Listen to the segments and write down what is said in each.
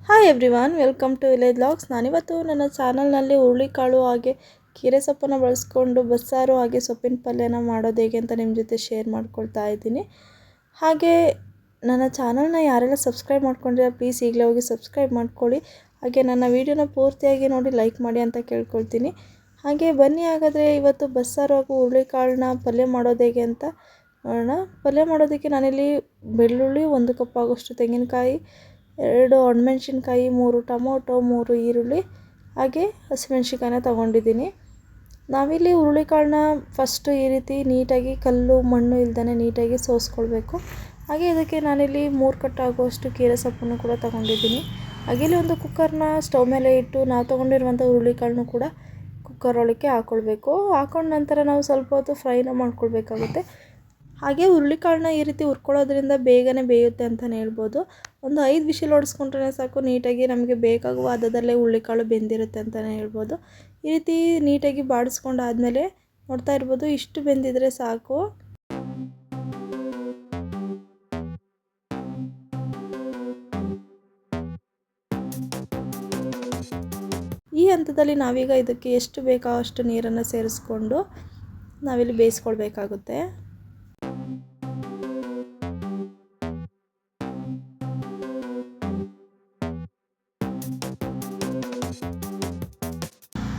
Hi everyone, welcome to village vlogs. ನಾನಿವತ್ತು ನನ್ನ ಚಾನಲ್ನಲ್ಲಿ ಹುರುಳಿಕಾಳು ಹಾಗೆ ಕೀರೆ ಸೊಪ್ಪನ್ನು ಬಳಸ್ಕೊಂಡು ಬಸ್ಸಾರು ಹಾಗೆ ಸೊಪ್ಪಿನ ಪಲ್ಯನ ಮಾಡೋದು ಹೇಗೆ ಅಂತ ನಿಮ್ಮ ಜೊತೆ ಶೇರ್ ಮಾಡ್ಕೊಳ್ತಾ ಇದ್ದೀನಿ. ಹಾಗೆ ನನ್ನ ಚಾನಲ್ನ ಯಾರೆಲ್ಲ ಸಬ್ಸ್ಕ್ರೈಬ್ ಮಾಡ್ಕೊಂಡಿರೋ ಪ್ಲೀಸ್ ಈಗಲೇ ಹೋಗಿ ಸಬ್ಸ್ಕ್ರೈಬ್ ಮಾಡ್ಕೊಳ್ಳಿ. ಹಾಗೆ ನನ್ನ ವೀಡಿಯೋನ ಪೂರ್ತಿಯಾಗಿ ನೋಡಿ ಲೈಕ್ ಮಾಡಿ ಅಂತ ಕೇಳ್ಕೊಳ್ತೀನಿ. ಹಾಗೆ ಬನ್ನಿ, ಹಾಗಾದರೆ ಇವತ್ತು ಬಸ್ಸಾರು ಹಾಗೂ ಹುರುಳಿಕಾಳನ್ನ ಪಲ್ಯ ಮಾಡೋದು ಹೇಗೆ ಅಂತ ನೋಡೋಣ. ಪಲ್ಯ ಮಾಡೋದಕ್ಕೆ ನಾನಿಲ್ಲಿ ಬೆಳ್ಳುಳ್ಳಿ 1 ಕಪ್ ಆಗೋಷ್ಟು, ತೆಂಗಿನಕಾಯಿ 2 ಒಣಮೆಣ್ಸಿನ್ಕಾಯಿ, 3 ಟೊಮೊಟೊ, 3 ಈರುಳ್ಳಿ ಹಾಗೆ ಹಸಿಮೆಣ್ಸಿನ್ಕಾಯಿನ ತೊಗೊಂಡಿದ್ದೀನಿ. ನಾವಿಲ್ಲಿ ಹುರುಳಿಕಾಳನ್ನ ಫಸ್ಟು ಈ ರೀತಿ ನೀಟಾಗಿ ಕಲ್ಲು ಮಣ್ಣು ಇಲ್ದೇ ನೀಟಾಗಿ ಸೋಸ್ಕೊಳ್ಬೇಕು. ಹಾಗೆ ಇದಕ್ಕೆ ನಾನಿಲ್ಲಿ 3 ಕಟ್ ಆಗುವಷ್ಟು ಕೀರೆ ಸೊಪ್ಪನ್ನು ಕೂಡ ತೊಗೊಂಡಿದ್ದೀನಿ. ಹಾಗೆ ಇಲ್ಲಿ ಒಂದು ಕುಕ್ಕರ್ನ ಸ್ಟವ್ ಮೇಲೆ ಇಟ್ಟು ನಾವು ತೊಗೊಂಡಿರುವಂಥ ಹುರುಳಿಕಾಳನ್ನು ಕೂಡ ಕುಕ್ಕರ್ ಒಳಗೆ ಹಾಕ್ಕೊಳ್ಬೇಕು. ಹಾಕೊಂಡ ನಂತರ ನಾವು ಸ್ವಲ್ಪ ಹೊತ್ತು ಫ್ರೈನ ಮಾಡ್ಕೊಳ್ಬೇಕಾಗುತ್ತೆ. ಹಾಗೆ ಹುರುಳಿಕಾಳನ್ನ ಈ ರೀತಿ ಹುರ್ಕೊಳ್ಳೋದ್ರಿಂದ ಬೇಗನೆ ಬೇಯುತ್ತೆ ಅಂತಲೇ ಹೇಳ್ಬೋದು. ಒಂದು 5 ವಿಷಲ್ ಹೊಡೆಸ್ಕೊಂಡ್ರೆ ಸಾಕು, ನೀಟಾಗಿ ನಮಗೆ ಬೇಕಾಗುವ ಹದದಲ್ಲೇ ಹುರುಳಿಕಾಳು ಬೆಂದಿರುತ್ತೆ ಅಂತಲೇ ಹೇಳ್ಬೋದು. ಈ ರೀತಿ ನೀಟಾಗಿ ಬಾಡಿಸ್ಕೊಂಡಾದಮೇಲೆ ನೋಡ್ತಾ ಇರ್ಬೋದು, ಇಷ್ಟು ಬೆಂದಿದ್ರೆ ಸಾಕು. ಈ ಹಂತದಲ್ಲಿ ನಾವೀಗ ಇದಕ್ಕೆ ಎಷ್ಟು ಬೇಕೋ ಅಷ್ಟು ನೀರನ್ನು ಸೇರಿಸ್ಕೊಂಡು ನಾವಿಲ್ಲಿ ಬೇಯಿಸ್ಕೊಳ್ಬೇಕಾಗುತ್ತೆ.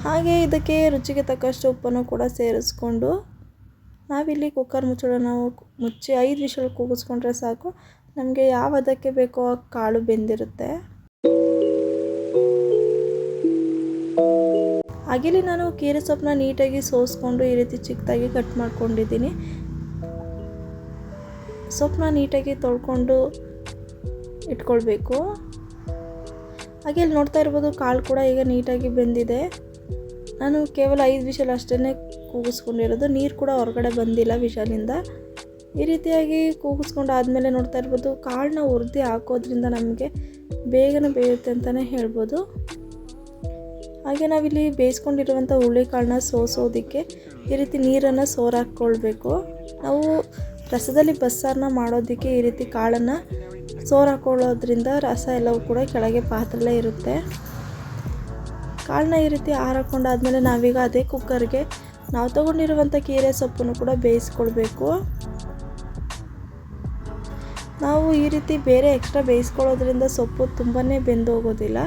ಹಾಗೆ ಇದಕ್ಕೆ ರುಚಿಗೆ ತಕ್ಕಷ್ಟು ಉಪ್ಪನ್ನು ಕೂಡ ಸೇರಿಸ್ಕೊಂಡು ನಾವಿಲ್ಲಿ ಕುಕ್ಕರ್ ನಾವು ಮುಚ್ಚಿ 5 ವಿಷಲ್ ಕೂಗಿಸ್ಕೊಂಡ್ರೆ ಸಾಕು. ನಮಗೆ ಯಾವ ಹದಕ್ಕೆ ಬೇಕೋ ಆ ಕಾಳು ಬೆಂದಿರುತ್ತೆ. ಹಾಗೆ ಇಲ್ಲಿ ನಾನು ಕೀರೆ ಸೊಪ್ಪನ್ನ ನೀಟಾಗಿ ಸೋಸ್ಕೊಂಡು ಈ ರೀತಿ ಚಿಕ್ಕದಾಗಿ ಕಟ್ ಮಾಡ್ಕೊಂಡಿದ್ದೀನಿ. ಸೊಪ್ಪನ್ನ ನೀಟಾಗಿ ತೊಳ್ಕೊಂಡು ಇಟ್ಕೊಳ್ಬೇಕು. ಹಾಗೆ ಇಲ್ಲಿ ನೋಡ್ತಾ ಇರ್ಬೋದು, ಕಾಳು ಕೂಡ ಈಗ ನೀಟಾಗಿ ಬೆಂದಿದೆ. ನಾನು ಕೇವಲ 5 ವಿಷಲ್ ಅಷ್ಟೇ ಕೂಗಿಸ್ಕೊಂಡಿರೋದು, ನೀರು ಕೂಡ ಹೊರಗಡೆ ಬಂದಿಲ್ಲ ವಿಷಲಿಂದ. ಈ ರೀತಿಯಾಗಿ ಕೂಗಿಸ್ಕೊಂಡಾದಮೇಲೆ ನೋಡ್ತಾ ಇರ್ಬೋದು, ಕಾಳನ್ನ ಹುರಿದು ಹಾಕೋದ್ರಿಂದ ನಮಗೆ ಬೇಗನೆ ಬೇಯುತ್ತೆ ಅಂತಲೇ ಹೇಳ್ಬೋದು. ಹಾಗೆ ನಾವಿಲ್ಲಿ ಬೇಯಿಸ್ಕೊಂಡಿರುವಂಥ ಹುರುಳಿಕಾಳನ್ನ ಸೋಸೋದಕ್ಕೆ ಈ ರೀತಿ ನೀರನ್ನು ಸೋರಾಕ್ಕೊಳ್ಬೇಕು. ನಾವು ರಸದಲ್ಲಿ ಬಸ್ಸಾರನ್ನ ಮಾಡೋದಕ್ಕೆ ಈ ರೀತಿ ಕಾಳನ್ನು ಸೋರಾಕೊಳ್ಳೋದ್ರಿಂದ ರಸ ಎಲ್ಲವೂ ಕೂಡ ಕೆಳಗೆ ಪಾತ್ರೆಲೇ ಇರುತ್ತೆ. ಕಾಳನ್ನ ಈ ರೀತಿ ಆರಾಕೊಂಡಾದ್ಮೇಲೆ ನಾವೀಗ ಅದೇ ಕುಕ್ಕರ್ಗೆ ನಾವು ತೊಗೊಂಡಿರುವಂಥ ಕೀರೆ ಸೊಪ್ಪನ್ನು ಕೂಡ ಬೇಯಿಸ್ಕೊಳ್ಬೇಕು. ನಾವು ಈ ರೀತಿ ಬೇರೆ ಎಕ್ಸ್ಟ್ರಾ ಬೇಯಿಸ್ಕೊಳ್ಳೋದ್ರಿಂದ ಸೊಪ್ಪು ತುಂಬಾ ಬೆಂದೋಗೋದಿಲ್ಲ.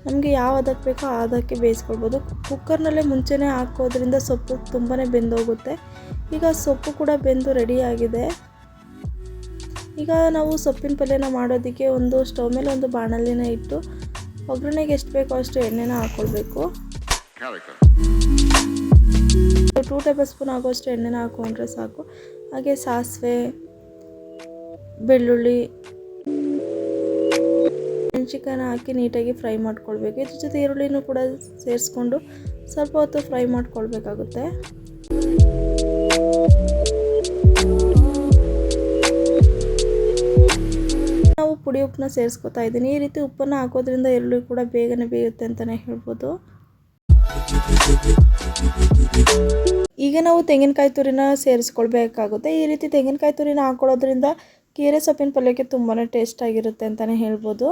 ನಮಗೆ ಯಾವ ಹದಕ್ಕೆ ಬೇಕೋ ಆ ಹದಕ್ಕೆ ಬೇಯಿಸ್ಕೊಳ್ಬೋದು. ಕುಕ್ಕರ್ನಲ್ಲೇ ಮುಂಚೆನೇ ಹಾಕೋದ್ರಿಂದ ಸೊಪ್ಪು ತುಂಬಾ ಬೆಂದೋಗುತ್ತೆ. ಈಗ ಸೊಪ್ಪು ಕೂಡ ಬೆಂದು ರೆಡಿಯಾಗಿದೆ. ಈಗ ನಾವು ಸೊಪ್ಪಿನ ಪಲ್ಯನ ಮಾಡೋದಕ್ಕೆ ಒಂದು ಸ್ಟವ್ ಮೇಲೆ ಒಂದು ಬಾಣಲಿನ ಇಟ್ಟು ಒಗ್ಗರಣೆಗೆ ಎಷ್ಟು ಬೇಕೋ ಅಷ್ಟು ಎಣ್ಣೆನ ಹಾಕ್ಕೊಳ್ಬೇಕು. 2 ಟೇಬಲ್ ಸ್ಪೂನ್ ಆಗೋಷ್ಟು ಎಣ್ಣೆನ ಹಾಕ್ಕೊಂಡ್ರೆ ಸಾಕು. ಹಾಗೆ ಸಾಸಿವೆ, ಬೆಳ್ಳುಳ್ಳಿ, ಮೆಣಸಿನ್ಕಾಯಿನ ಹಾಕಿ ನೀಟಾಗಿ ಫ್ರೈ ಮಾಡ್ಕೊಳ್ಬೇಕು. ಇದ್ರ ಜೊತೆ ಈರುಳ್ಳಿನೂ ಕೂಡ ಸೇರಿಸ್ಕೊಂಡು ಸ್ವಲ್ಪ ಹೊತ್ತು ಫ್ರೈ ಮಾಡ್ಕೊಳ್ಬೇಕಾಗುತ್ತೆ. ನಾವು ಪುಡಿ ಉಪ್ಪನ್ನ ಸೇರಿಸ್ಕೊತಾ ಇದ್ದೀನಿ. ಈ ರೀತಿ ಉಪ್ಪನ್ನು ಹಾಕೋದ್ರಿಂದ ಈರುಳ್ಳಿ ಕೂಡ ಬೇಗನೆ ಬೇಯುತ್ತೆ ಅಂತಲೇ ಹೇಳ್ಬೋದು. ಈಗ ನಾವು ತೆಂಗಿನಕಾಯಿ ತುರಿನ ಸೇರಿಸ್ಕೊಳ್ಬೇಕಾಗುತ್ತೆ. ಈ ರೀತಿ ತೆಂಗಿನಕಾಯಿ ತುರಿನ ಹಾಕೊಳ್ಳೋದ್ರಿಂದ ಕೀರೆ ಸೊಪ್ಪಿನ ಪಲ್ಯಕ್ಕೆ ತುಂಬಾ ಟೇಸ್ಟ್ ಆಗಿರುತ್ತೆ ಅಂತಲೇ ಹೇಳ್ಬೋದು.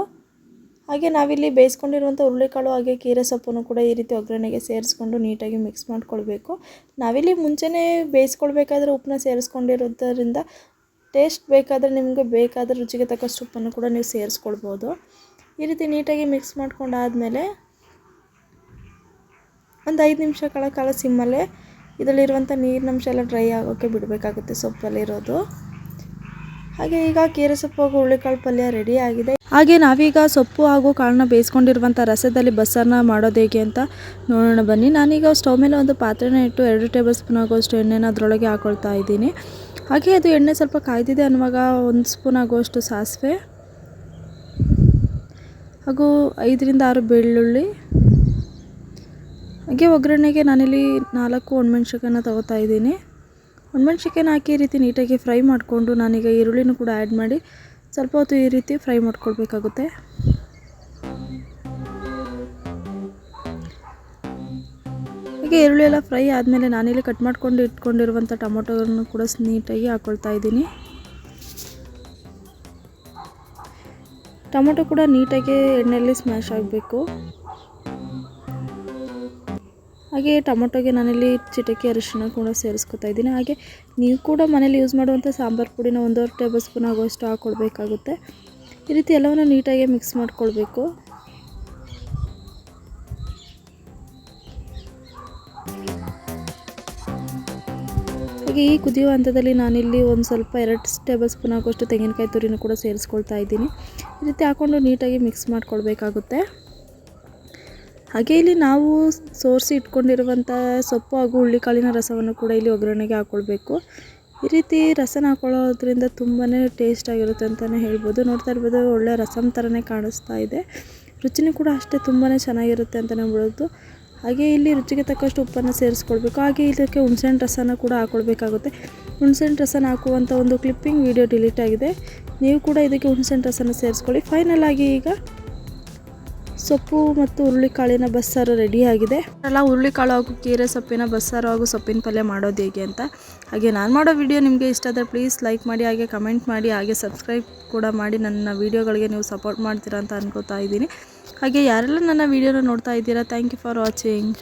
ಹಾಗೆ ನಾವಿಲ್ಲಿ ಬೇಯಿಸ್ಕೊಂಡಿರುವಂಥ ಹುರುಳಿಕಾಳು ಹಾಗೆ ಕೀರೆ ಸೊಪ್ಪನ್ನು ಕೂಡ ಈ ರೀತಿ ಒಗ್ಗರಣೆಗೆ ಸೇರಿಸ್ಕೊಂಡು ನೀಟಾಗಿ ಮಿಕ್ಸ್ ಮಾಡ್ಕೊಳ್ಬೇಕು. ನಾವಿಲ್ಲಿ ಮುಂಚೆನೇ ಬೇಯಿಸ್ಕೊಳ್ಬೇಕಾದ್ರೆ ಉಪ್ಪನ್ನ ಸೇರಿಸ್ಕೊಂಡಿರೋದ್ರಿಂದ ಟೇಸ್ಟ್ ಬೇಕಾದರೆ ನಿಮಗೆ ಬೇಕಾದರೆ ರುಚಿಗೆ ತಕ್ಕಷ್ಟು ಉಪ್ಪನ್ನು ಕೂಡ ನೀವು ಸೇರಿಸ್ಕೊಳ್ಬೋದು. ಈ ರೀತಿ ನೀಟಾಗಿ ಮಿಕ್ಸ್ ಮಾಡ್ಕೊಂಡಾದಮೇಲೆ ಒಂದು 5 ನಿಮಿಷಗಳ ಕಾಲ ಸಿಮ್ಮಲ್ಲೇ ಇದರಲ್ಲಿರುವಂಥ ನೀರಿನಂಶ ಎಲ್ಲ ಡ್ರೈ ಆಗೋಕ್ಕೆ ಬಿಡಬೇಕಾಗುತ್ತೆ ಸೊಪ್ಪಲ್ಲಿರೋದು. ಹಾಗೆ ಈಗ ಕೀರೆ ಸೊಪ್ಪು ಹಾಗೂ ಹುರುಳಿಕಾಳು ಪಲ್ಯ ರೆಡಿ ಆಗಿದೆ. ಹಾಗೆ ನಾವೀಗ ಸೊಪ್ಪು ಹಾಗೂ ಕಾಳನ್ನ ಬೇಯಿಸ್ಕೊಂಡಿರುವಂಥ ರಸದಲ್ಲಿ ಬಸ್ಸಾರನ್ನ ಮಾಡೋದು ಹೇಗೆ ಅಂತ ನೋಡೋಣ ಬನ್ನಿ. ನಾನೀಗ ಸ್ಟವ್ ಮೇಲೆ ಒಂದು ಪಾತ್ರೆನ ಇಟ್ಟು 2 ಟೇಬಲ್ ಸ್ಪೂನ್ ಆಗೋಷ್ಟು ಎಣ್ಣೆನ ಅದರೊಳಗೆ ಹಾಕ್ಕೊಳ್ತಾ ಇದ್ದೀನಿ. ಹಾಗೆ ಅದು ಎಣ್ಣೆ ಸ್ವಲ್ಪ ಕಾಯ್ದಿದೆ ಅನ್ನುವಾಗ 1 ಸ್ಪೂನ್ ಆಗುವಷ್ಟು ಸಾಸಿವೆ ಹಾಗೂ 5 ರಿಂದ 6 ಬೆಳ್ಳುಳ್ಳಿ, ಹಾಗೆ ಒಗ್ಗರಣೆಗೆ ನಾನಿಲ್ಲಿ 4 ಒಣಮೆಣ್ಸಿನ್ಕಾಯಿನ ತಗೋತಾ ಇದ್ದೀನಿ. ಒಣಮೆಣ್ಸಿನ್ಕಾಯಿನ ಹಾಕಿ ಈ ರೀತಿ ನೀಟಾಗಿ ಫ್ರೈ ಮಾಡಿಕೊಂಡು ನಾನೀಗ ಈರುಳ್ಳಿನೂ ಕೂಡ ಆ್ಯಡ್ ಮಾಡಿ ಸ್ವಲ್ಪ ಹೊತ್ತು ಈ ರೀತಿ ಫ್ರೈ ಮಾಡ್ಕೊಳ್ಬೇಕಾಗುತ್ತೆ. ಹಾಗೆ ಈರುಳ್ಳಿ ಎಲ್ಲ ಫ್ರೈ ಆದಮೇಲೆ ನಾನಿಲ್ಲಿ ಕಟ್ ಮಾಡ್ಕೊಂಡು ಇಟ್ಕೊಂಡಿರುವಂಥ ಟೊಮೊಟೊವನ್ನು ಕೂಡ ನೀಟಾಗಿ ಹಾಕ್ಕೊಳ್ತಾ ಇದ್ದೀನಿ. ಟೊಮೊಟೊ ಕೂಡ ನೀಟಾಗಿ ಎಣ್ಣೆಯಲ್ಲಿ ಸ್ಮ್ಯಾಶ್ ಆಗಬೇಕು. ಹಾಗೆ ಟೊಮೊಟೊಗೆ ನಾನಿಲ್ಲಿ ಚಿಟಿಕೆ ಅರಿಶಿನ ಕೂಡ ಸೇರಿಸ್ಕೊತಾ ಇದ್ದೀನಿ. ಹಾಗೆ ನೀವು ಕೂಡ ಮನೇಲಿ ಯೂಸ್ ಮಾಡುವಂಥ ಸಾಂಬಾರು ಪುಡಿನ 1.5 ಟೇಬಲ್ ಸ್ಪೂನ್ ಆಗುವಷ್ಟು ಹಾಕ್ಕೊಳ್ಬೇಕಾಗುತ್ತೆ. ಈ ರೀತಿ ಎಲ್ಲವನ್ನು ನೀಟಾಗಿ ಮಿಕ್ಸ್ ಮಾಡ್ಕೊಳ್ಬೇಕು. ಹಾಗೆ ಈ ಕುದಿಯುವ ಹಂತದಲ್ಲಿ ನಾನಿಲ್ಲಿ ಒಂದು ಸ್ವಲ್ಪ 2 ಟೇಬಲ್ ಸ್ಪೂನ್ ಆಗುವಷ್ಟು ತೆಂಗಿನಕಾಯಿ ತುರಿನೂ ಕೂಡ ಸೇರಿಸ್ಕೊಳ್ತಾ ಇದ್ದೀನಿ. ಈ ರೀತಿ ಹಾಕ್ಕೊಂಡು ನೀಟಾಗಿ ಮಿಕ್ಸ್ ಮಾಡ್ಕೊಳ್ಬೇಕಾಗುತ್ತೆ. ಹಾಗೆ ಇಲ್ಲಿ ನಾವು ಸೋರಿಸಿ ಇಟ್ಕೊಂಡಿರುವಂಥ ಸೊಪ್ಪು ಹಾಗೂ ಹುಳ್ಳಿಕಾಳಿನ ರಸವನ್ನು ಕೂಡ ಇಲ್ಲಿ ಒಗ್ಗರಣೆಗೆ ಹಾಕ್ಕೊಳ್ಬೇಕು. ಈ ರೀತಿ ರಸನ ಹಾಕೊಳ್ಳೋದ್ರಿಂದ ತುಂಬಾ ಟೇಸ್ಟ್ ಆಗಿರುತ್ತೆ ಅಂತಲೇ ಹೇಳ್ಬೋದು. ನೋಡ್ತಾ ಇರ್ಬೋದು, ಒಳ್ಳೆ ರಸಮ್ ಥರನೇ ಕಾಣಿಸ್ತಾ ಇದೆ. ರುಚಿನೂ ಕೂಡ ಅಷ್ಟೇ ತುಂಬಾ ಚೆನ್ನಾಗಿರುತ್ತೆ ಅಂತಲೇ ಹೇಳ್ಬೋದು. ಹಾಗೆ ಇಲ್ಲಿ ರುಚಿಗೆ ತಕ್ಕಷ್ಟು ಉಪ್ಪನ್ನು ಸೇರಿಸ್ಕೊಳ್ಬೇಕು. ಹಾಗೆ ಇದಕ್ಕೆ ಹುಣಸೆಹಣ್ಣು ರಸನ ಕೂಡ ಹಾಕ್ಕೊಳ್ಬೇಕಾಗುತ್ತೆ. ಹುಣಸೆಹಣ್ಣು ರಸನ ಹಾಕುವಂಥ ಒಂದು ಕ್ಲಿಪ್ಪಿಂಗ್ ವಿಡಿಯೋ ಡಿಲೀಟ್ ಆಗಿದೆ. ನೀವು ಕೂಡ ಇದಕ್ಕೆ ಹುಣಸೆಹಣ್ಣು ರಸನ ಸೇರಿಸ್ಕೊಳ್ಳಿ. ಫೈನಲ್ ಆಗಿ ಈಗ ಸೊಪ್ಪು ಮತ್ತು ಹುರುಳಿಕಾಳಿನ ಬಸ್ಸಾರು ರೆಡಿಯಾಗಿದೆ. ಎಲ್ಲ ಹುರುಳಿಕಾಳು ಹಾಗೂ ಕೀರೆ ಸೊಪ್ಪಿನ ಬಸ್ಸಾರು ಹಾಗೂ ಸೊಪ್ಪಿನ ಪಲ್ಯ ಮಾಡೋದು ಹೇಗೆ ಅಂತ. ಹಾಗೆ ನಾನು ಮಾಡೋ ವಿಡಿಯೋ ನಿಮಗೆ ಇಷ್ಟ ಆದರೆ ಪ್ಲೀಸ್ ಲೈಕ್ ಮಾಡಿ, ಹಾಗೆ ಕಮೆಂಟ್ ಮಾಡಿ, ಹಾಗೆ ಸಬ್ಸ್ಕ್ರೈಬ್ ಕೂಡ ಮಾಡಿ. ನನ್ನ ವೀಡಿಯೋಗಳಿಗೆ ನೀವು ಸಪೋರ್ಟ್ ಮಾಡ್ತೀರಾ ಅಂತ ಅನ್ಕೋತಾ ಇದ್ದೀನಿ. ಹಾಗೆ ಯಾರೆಲ್ಲ ನನ್ನ ವೀಡಿಯೋನ ನೋಡ್ತಾ ಇದ್ದೀರಾ, ಥ್ಯಾಂಕ್ ಯು ಫಾರ್ ವಾಚಿಂಗ್.